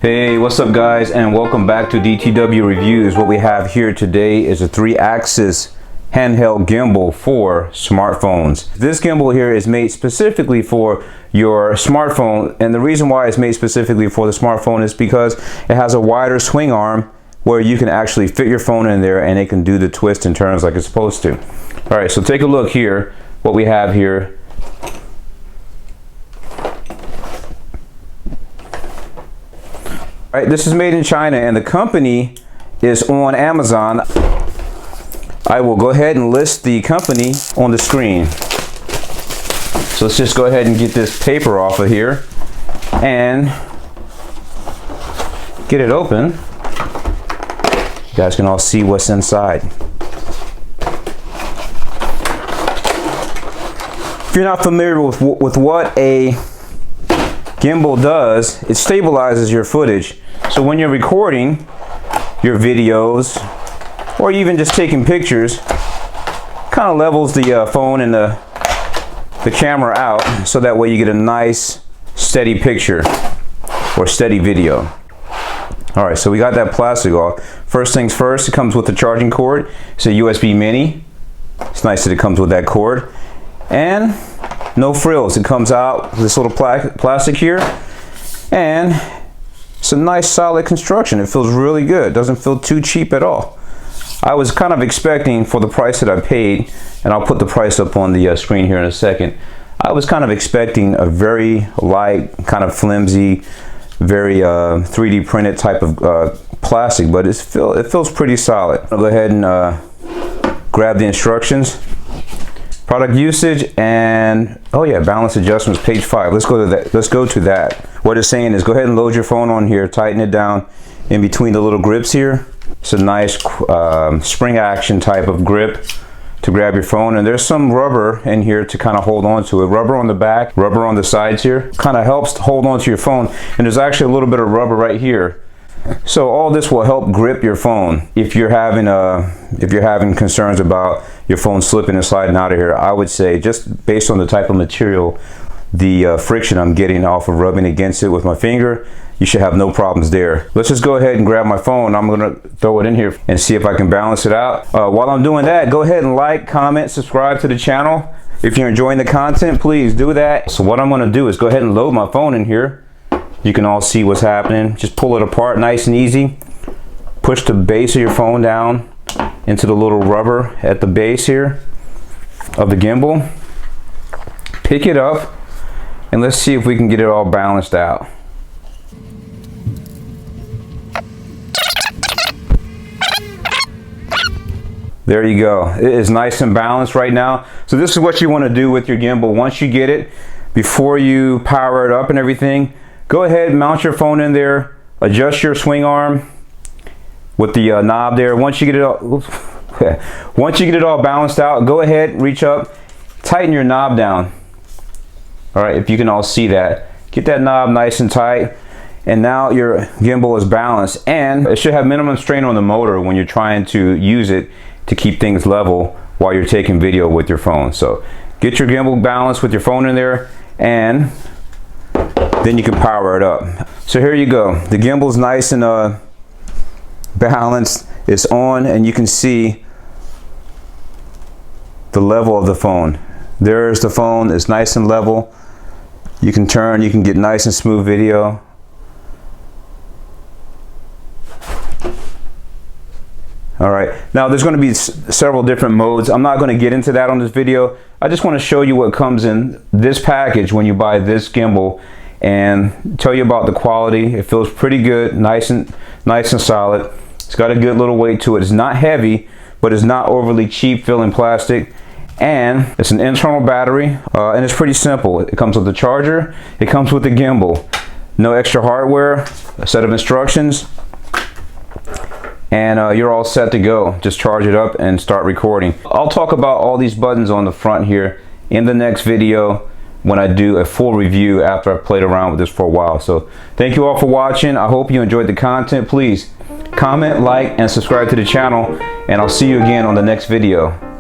Hey, what's up guys, and welcome back to DTW Reviews. What we have here today is a 3-axis handheld gimbal for smartphones. This gimbal here is made specifically for your smartphone, and the reason why it's made specifically for the smartphone is because it has a wider swing arm where you can actually fit your phone in there and it can do the twists and turns like it's supposed to. All right, so take a look here, what we have here. All right, this is made in China and the company is on Amazon. I will go ahead and list the company on the screen. So let's just go ahead and get this paper off of here and get it open. You guys can all see what's inside. If you're not familiar with what a gimbal does, it stabilizes your footage. So when you're recording your videos or even just taking pictures, kind of levels the phone and the camera out so that way you get a nice steady picture or steady video. All right, so we got that plastic off. First things first, it comes with the charging cord. It's a USB mini. It's nice that it comes with that cord. And no frills. It comes out with this little plastic here, and it's a nice solid construction. It feels really good. It doesn't feel too cheap at all. I was kind of expecting, for the price that I paid, and I'll put the price up on the screen here in a second, I was kind of expecting a very light, kind of flimsy, very 3D printed type of plastic, but it feels pretty solid. I'll go ahead and grab the instructions. Product usage, and oh yeah, balance adjustments, page 5. Let's go to that. What it's saying is go ahead and load your phone on here, tighten it down in between the little grips here. It's a nice spring action type of grip to grab your phone, and there's some rubber in here to kind of hold on to it. Rubber on the back, rubber on the sides here, kind of helps hold on to your phone, and there's actually a little bit of rubber right here. So all this will help grip your phone. If you're having concerns about your phone slipping and sliding out of here, I would say, just based on the type of material, the friction I'm getting off of rubbing against it with my finger, you should have no problems there. Let's just go ahead and grab my phone. I'm gonna throw it in here and see if I can balance it out. While I'm doing that, go ahead and like, comment, subscribe to the channel. If you're enjoying the content, please do that. So what I'm gonna do is go ahead and load my phone in here. You can all see what's happening. Just pull it apart nice and easy. Push the base of your phone down into the little rubber at the base here of the gimbal. Pick it up and let's see if we can get it all balanced out. There you go. It is nice and balanced right now. So this is what you want to do with your gimbal. Once you get it, before you power it up and everything, go ahead and mount your phone in there, adjust your swing arm with the knob there. Once you get it all balanced out, go ahead, reach up, tighten your knob down. All right, if you can all see that. Get that knob nice and tight, and now your gimbal is balanced, and it should have minimum strain on the motor when you're trying to use it to keep things level while you're taking video with your phone. So get your gimbal balanced with your phone in there, and then you can power it up. So here you go. The gimbal's nice and balanced. It's on, and you can see the level of the phone. There's the phone. It's nice and level. You can turn, you can get nice and smooth video. All right, now there's going to be several different modes. I'm not going to get into that on this video. I just want to show you what comes in this package when you buy this gimbal, and tell you about the quality. It feels pretty good, nice and solid. It's got a good little weight to it. It's not heavy, but it's not overly cheap feeling plastic. And it's an internal battery, and it's pretty simple. It comes with the charger, it comes with the gimbal. No extra hardware, a set of instructions, and you're all set to go. Just charge it up and start recording. I'll talk about all these buttons on the front here in the next video when I do a full review after I've played around with this for a while. So thank you all for watching. I hope you enjoyed the content. Please comment, like, and subscribe to the channel, and I'll see you again on the next video.